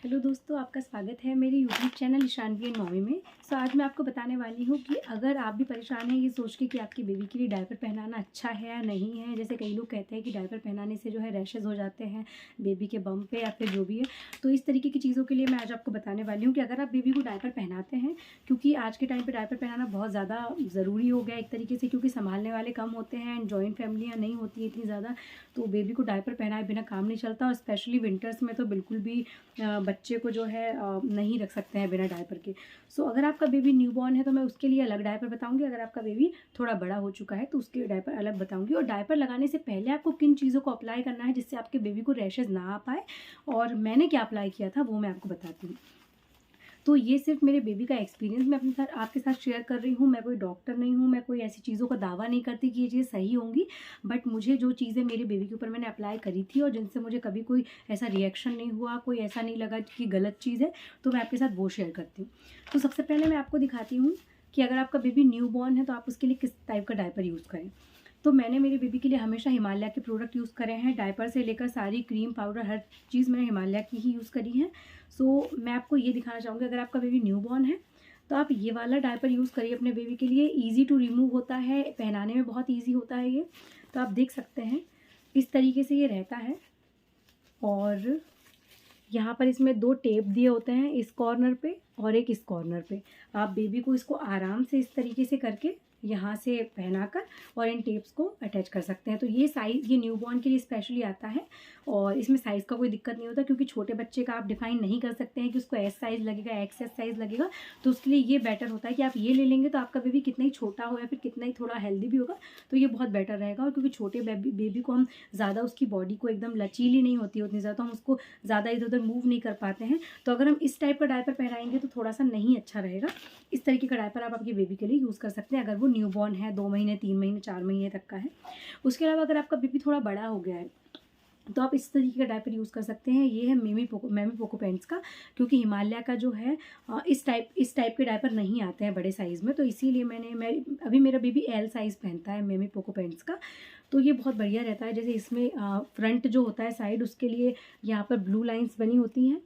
Hello दोस्तों, आपका स्वागत है मेरे YouTube channel Ishanvi and mommy में। आज मैं आपको बताने वाली हूँ कि अगर आप भी परेशान हैं ये सोच के कि आपकी बेबी के लिए डायपर पहनाना अच्छा है या नहीं है। जैसे कई लोग कहते हैं कि डायपर पहनाने से जो है रैशेज़ हो जाते हैं बेबी के बम पे या फिर जो भी है। तो इस तरीके की चीज़ों के लिए मैं आज आपको बताने वाली हूँ कि अगर आप बेबी को डायपर पहनाते हैं, क्योंकि आज के टाइम पर डायपर पहनाना बहुत ज़्यादा ज़रूरी हो गया एक तरीके से, क्योंकि संभालने वाले कम होते हैं एंड जॉइंट फैमिलियाँ नहीं होती हैं इतनी ज़्यादा। तो बेबी को डायपर पहनाए बिना काम नहीं चलता, और स्पेशली विंटर्स में तो बिल्कुल भी बच्चे को जो है नहीं रख सकते हैं बिना डायपर के। सो अगर आपका बेबी न्यूबॉर्न है तो मैं उसके लिए अलग डायपर बताऊंगी। अगर आपका बेबी थोड़ा बड़ा हो चुका है तो उसके डायपर अलग बताऊंगी। और डायपर लगाने से पहले आपको किन चीज़ों को अप्लाई करना है जिससे आपके बेबी को रैशेज़ ना आ पाए, और मैंने क्या अप्लाई किया था वो मैं आपको बताती हूँ। तो ये सिर्फ मेरे बेबी का एक्सपीरियंस मैं अपने साथ आपके साथ शेयर कर रही हूँ। मैं कोई डॉक्टर नहीं हूँ, मैं कोई ऐसी चीज़ों का दावा नहीं करती कि ये चीज़ सही होंगी। बट मुझे जो चीज़ें मेरे बेबी के ऊपर मैंने अप्लाई करी थी और जिनसे मुझे कभी कोई ऐसा रिएक्शन नहीं हुआ, कोई ऐसा नहीं लगा कि गलत चीज़ है, तो मैं आपके साथ वो शेयर करती हूँ। तो सबसे पहले मैं आपको दिखाती हूँ कि अगर आपका बेबी न्यू बॉर्न है तो आप उसके लिए किस टाइप का डायपर यूज़ करें। तो मैंने मेरे बेबी के लिए हमेशा हिमालय के प्रोडक्ट यूज़ करे हैं। डायपर से लेकर सारी क्रीम पाउडर हर चीज़ मैंने हिमालय की ही यूज़ करी है। सो मैं आपको ये दिखाना चाहूँगी, अगर आपका बेबी न्यूबॉर्न है तो आप ये वाला डायपर यूज़ करिए अपने बेबी के लिए। ईज़ी टू रिमूव होता है, पहनाने में बहुत ईजी होता है ये। तो आप देख सकते हैं इस तरीके से ये रहता है, और यहाँ पर इसमें 2 टेप दिए होते हैं, इस कॉर्नर पे और एक इस कॉर्नर पे। आप बेबी को इसको आराम से इस तरीके से करके यहाँ से पहनाकर और इन टेप्स को अटैच कर सकते हैं। तो ये साइज़ ये न्यूबॉर्न के लिए स्पेशली आता है, और इसमें साइज़ का कोई दिक्कत नहीं होता, क्योंकि छोटे बच्चे का आप डिफाइन नहीं कर सकते हैं कि उसको एस साइज़ लगेगा, एक्सएस साइज़ लगेगा। तो उसके लिए ये बेटर होता है कि आप ये ले लेंगे तो आपका बेबी कितना ही छोटा हो या फिर कितना ही थोड़ा हेल्दी भी होगा तो ये बहुत बेटर रहेगा। और क्योंकि छोटे बेबी को हम ज़्यादा, उसकी बॉडी को एकदम लचीली नहीं होती उतनी ज़्यादा, तो हम उसको ज़्यादा इधर उधर मूव नहीं कर पाते हैं। तो अगर हम इस टाइप का डायपर पहनाएंगे तो थोड़ा सा नहीं अच्छा रहेगा। इस तरीके का डायपर आप आपके बेबी के लिए यूज़ कर सकते हैं अगर वो न्यूबॉर्न है, 2 महीने, 3 महीने, 4 महीने तक का है। उसके अलावा अगर आपका बेबी थोड़ा बड़ा हो गया है तो आप इस तरीके का डायपर यूज़ कर सकते हैं। ये है मेमी पोको पैंट्स का, क्योंकि हिमालय का जो है इस टाइप के डायपर नहीं आते हैं बड़े साइज़ में, तो इसीलिए मैं अभी मेरा बेबी एल साइज़ पहनता है मेमी पोको पैंट्स का। तो ये बहुत बढ़िया रहता है। जैसे इसमें फ्रंट जो होता है साइड, उसके लिए यहाँ पर ब्लू लाइन्स बनी होती हैं,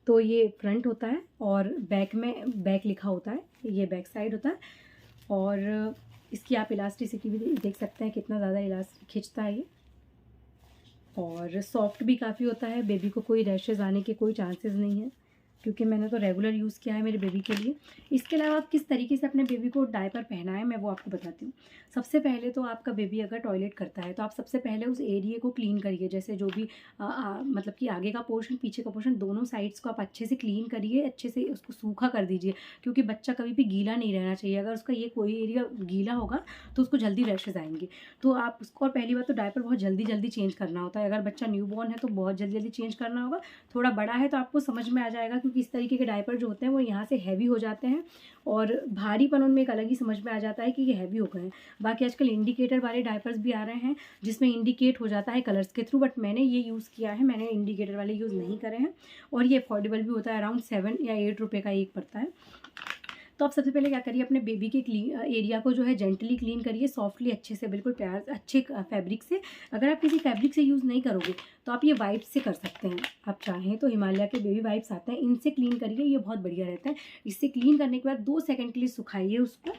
तो ये फ्रंट होता है, और बैक में बैक लिखा होता है, ये बैक साइड होता है। और इसकी आप इलास्टिसिटी भी देख सकते हैं, कितना ज़्यादा इलास्टिक खींचता है ये, और सॉफ्ट भी काफ़ी होता है। बेबी को कोई रैशेज़ आने के कोई चांसेस नहीं है, क्योंकि मैंने तो रेगुलर यूज़ किया है मेरे बेबी के लिए। इसके अलावा आप किस तरीके से अपने बेबी को डायपर पहनाएं मैं वो आपको बताती हूँ। सबसे पहले तो आपका बेबी अगर टॉयलेट करता है तो आप सबसे पहले उस एरिया को क्लीन करिए। जैसे जो भी मतलब कि आगे का पोर्शन, पीछे का पोर्शन, दोनों साइड्स को आप अच्छे से क्लीन करिए, अच्छे से उसको सूखा कर दीजिए, क्योंकि बच्चा कभी भी गीला नहीं रहना चाहिए। अगर उसका ये कोई एरिया गीला होगा तो उसको जल्दी रैशेज़ आएंगे। तो आप उसको, और पहली बात तो डायपर बहुत जल्दी चेंज करना होता है। अगर बच्चा न्यूबॉर्न है तो बहुत जल्दी चेंज करना होगा। थोड़ा बड़ा है तो आपको समझ में आ जाएगा, क्योंकि इस तरीके के डायपर जो होते हैं वो यहाँ से हैवी हो जाते हैं, और भारीपन उनमें एक अलग ही समझ में आ जाता है कि ये हैवी हो गए हैं। बाकी आजकल इंडिकेटर वाले डायपर्स भी आ रहे हैं जिसमें इंडिकेट हो जाता है कलर्स के थ्रू, बट मैंने ये यूज़ किया है, मैंने इंडिकेटर वाले यूज़ नहीं करे हैं। और ये अफोर्डेबल भी होता है, अराउंड 7 या 8 रुपये का एक पड़ता है। तो आप सबसे पहले क्या करिए, अपने बेबी के एरिया को जो है जेंटली क्लीन करिए, सॉफ्टली, अच्छे से, बिल्कुल प्यार अच्छे फैब्रिक से। अगर आप किसी फैब्रिक से यूज़ नहीं करोगे तो आप ये वाइप्स से कर सकते हैं। आप चाहें तो हिमालय के बेबी वाइप्स आते हैं, इनसे क्लीन करिए, ये बहुत बढ़िया रहता है। इससे क्लीन करने के बाद 2 सेकंड के लिए सुखाइए उसको।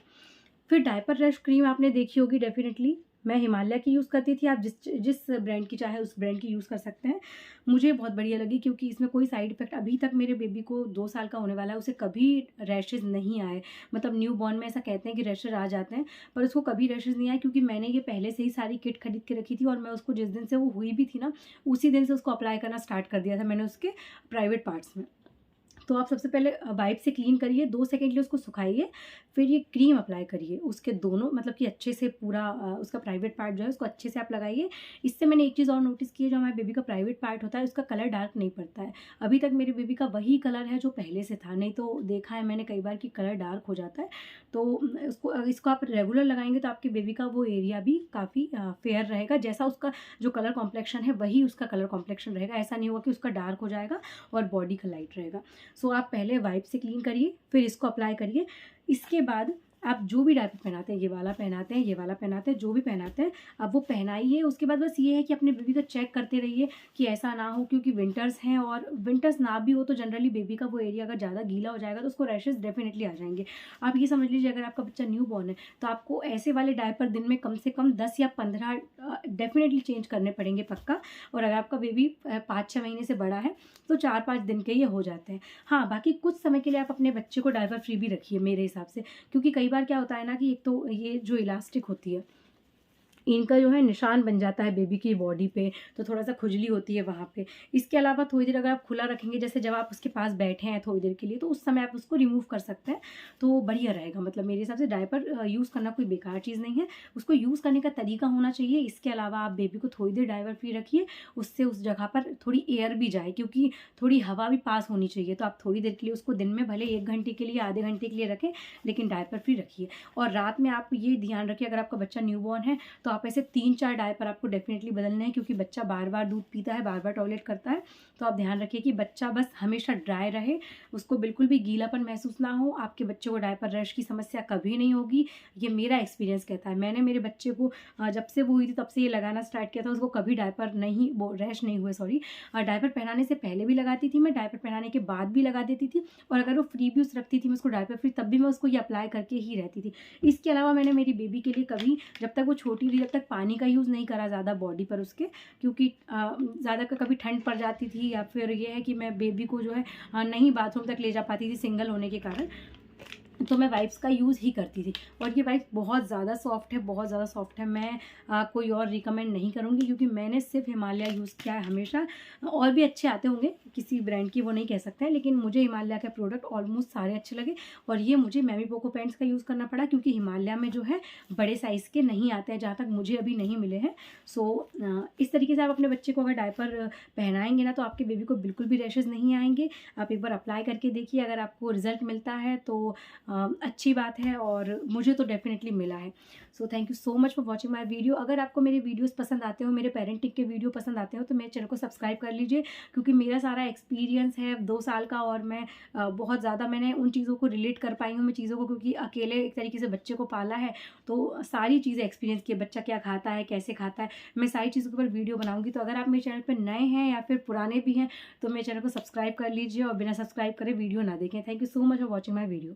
फिर डायपर रश क्रीम आपने देखी होगी डेफिनेटली, मैं हिमालय की यूज़ करती थी। आप जिस ब्रांड की चाहे उस ब्रांड की यूज़ कर सकते हैं। मुझे बहुत बढ़िया लगी, क्योंकि इसमें कोई साइड इफेक्ट, अभी तक मेरे बेबी को 2 साल का होने वाला है, उसे कभी रैशेज़ नहीं आए। मतलब न्यू बॉर्न में ऐसा कहते हैं कि रैशेज आ जाते हैं, पर उसको कभी रैशेज़ नहीं आए, क्योंकि मैंने ये पहले से ही सारी किट खरीद के रखी थी, और मैं उसको जिस दिन से वो हुई भी थी ना, उसी दिन से उसको अप्लाई करना स्टार्ट कर दिया था मैंने उसके प्राइवेट पार्ट्स में। तो आप सबसे पहले वाइप से क्लीन करिए, 2 सेकंड के लिए उसको सुखाइए, फिर ये क्रीम अप्लाई करिए उसके दोनों, मतलब कि अच्छे से पूरा उसका प्राइवेट पार्ट जो है उसको अच्छे से आप लगाइए। इससे मैंने एक चीज़ और नोटिस की है, जो हमारे बेबी का प्राइवेट पार्ट होता है उसका कलर डार्क नहीं पड़ता है। अभी तक मेरे बेबी का वही कलर है जो पहले से था, नहीं तो देखा है मैंने कई बार कि कलर डार्क हो जाता है। तो इसको आप रेगुलर लगाएंगे तो आपके बेबी का वो एरिया भी काफ़ी फेयर रहेगा। जैसा उसका जो कलर कॉम्प्लेक्शन है वही उसका कलर कॉम्प्लेक्शन रहेगा। ऐसा नहीं होगा कि उसका डार्क हो जाएगा और बॉडी का लाइट रहेगा। सो आप पहले वाइप से क्लीन करिए, फिर इसको अप्लाई करिए। इसके बाद आप जो भी डायपर पहनाते हैं, ये वाला पहनाते हैं, ये वाला पहनाते हैं, जो भी पहनाते हैं आप वो पहनाइए। उसके बाद बस ये है कि अपने बेबी को चेक करते रहिए कि ऐसा ना हो, क्योंकि विंटर्स हैं और विंटर्स ना भी हो तो जनरली बेबी का वो एरिया अगर ज़्यादा गीला हो जाएगा तो उसको रैशेज़ डेफिनेटली आ जाएंगे। आप ये समझ लीजिए, अगर आपका बच्चा न्यू बॉर्न है तो आपको ऐसे वाले डायपर दिन में कम से कम 10 या 15 डेफिनेटली चेंज करने पड़ेंगे पक्का। और अगर आपका बेबी 5-6 महीने से बड़ा है तो 4-5 दिन के ये हो जाते हैं। हाँ, बाकी कुछ समय के लिए आप अपने बच्चे को डायपर फ्री भी रखिए मेरे हिसाब से, क्योंकि कई बार क्या होता है ना कि एक तो ये जो इलास्टिक होती है इनका जो है निशान बन जाता है बेबी की बॉडी पे, तो थोड़ा सा खुजली होती है वहाँ पे। इसके अलावा थोड़ी देर अगर आप खुला रखेंगे, जैसे जब आप उसके पास बैठे हैं थोड़ी देर के लिए, तो उस समय आप उसको रिमूव कर सकते हैं, तो बढ़िया रहेगा। मतलब मेरे हिसाब से डायपर यूज़ करना कोई बेकार चीज़ नहीं है, उसको यूज़ करने का तरीका होना चाहिए। इसके अलावा आप बेबी को थोड़ी देर डायपर फ्री रखिए, उससे उस जगह पर थोड़ी एयर भी जाए, क्योंकि थोड़ी हवा भी पास होनी चाहिए। तो आप थोड़ी देर के लिए उसको दिन में भले 1 घंटे के लिए, आधे घंटे के लिए रखें, लेकिन डायपर फ्री रखिए। और रात में आप ये ध्यान रखिए, अगर आपका बच्चा न्यूबॉर्न है तो आप ऐसे 3-4 डायपर आपको डेफिनेटली बदलने हैं, क्योंकि बच्चा बार बार दूध पीता है, बार बार टॉयलेट करता है। तो आप ध्यान रखिए कि बच्चा बस हमेशा ड्राई रहे, उसको बिल्कुल भी गीलापन महसूस ना हो। आपके बच्चे को डायपर रैश की समस्या कभी नहीं होगी, ये मेरा एक्सपीरियंस कहता है। मैंने मेरे बच्चे को जब से वो हुई थी तब से ये लगाना स्टार्ट किया था, उसको कभी डायपर नहीं, वो रैश नहीं हुए, सॉरी। डायपर पहनाने से पहले भी लगाती थी मैं, डायपर पहनाने के बाद भी लगा देती थी, और अगर वो फ्री भी उस रखती थी मैं उसको डायपर फ्री, तब भी मैं उसको ये अप्लाई करके ही रहती थी। इसके अलावा मैंने मेरी बेबी के लिए कभी, जब तक वो छोटी थी, जब तक पानी का यूज़ नहीं करा ज़्यादा बॉडी पर उसके, क्योंकि ज़्यादा कभी ठंड पड़ जाती थी, या फिर ये है कि मैं बेबी को जो है नहीं बाथरूम तक ले जा पाती थी सिंगल होने के कारण, तो मैं वाइप्स का यूज़ ही करती थी। और ये वाइप्स बहुत ज़्यादा सॉफ्ट है, बहुत ज़्यादा सॉफ्ट है। मैं कोई और रिकमेंड नहीं करूँगी, क्योंकि मैंने सिर्फ हिमालय यूज़ किया है हमेशा। और भी अच्छे आते होंगे किसी ब्रांड की, वो नहीं कह सकते हैं, लेकिन मुझे हिमालय के प्रोडक्ट ऑलमोस्ट सारे अच्छे लगे। और ये मुझे मैमी पोको पैंट्स का यूज़ करना पड़ा, क्योंकि हिमालय में जो है बड़े साइज़ के नहीं आते हैं, जहाँ तक मुझे अभी नहीं मिले हैं। सो इस तरीके से आप अपने बच्चे को अगर डायपर पहनाएंगे ना, तो आपके बेबी को बिल्कुल भी रैशेज़ नहीं आएंगे। आप एक बार अप्लाई करके देखिए, अगर आपको रिजल्ट मिलता है तो अच्छी बात है, और मुझे तो डेफिनेटली मिला है। So thank you so much for watching my video. अगर आपको मेरे वीडियोस पसंद आते हो, मेरे पेरेंटिंग के वीडियो पसंद आते हो, तो मेरे चैनल को सब्सक्राइब कर लीजिए, क्योंकि मेरा सारा एक्सपीरियंस है 2 साल का, और मैं बहुत ज़्यादा मैंने उन चीज़ों को रिलेट कर पाई हूँ मैं चीज़ों को, क्योंकि अकेले एक तरीके से बच्चे को पाला है, तो सारी चीज़ें एक्सपीरियंस की, बच्चा क्या खाता है, कैसे खाता है, मैं सारी चीज़ों के ऊपर वीडियो बनाऊँगी। तो अगर आप मेरे चैनल पर नए हैं या फिर पुराने भी हैं, तो मेरे चैनल को सब्सक्राइब कर लीजिए, और बिना सब्सक्राइब करे वीडियो ना देखें। Thank you so much for watching my video.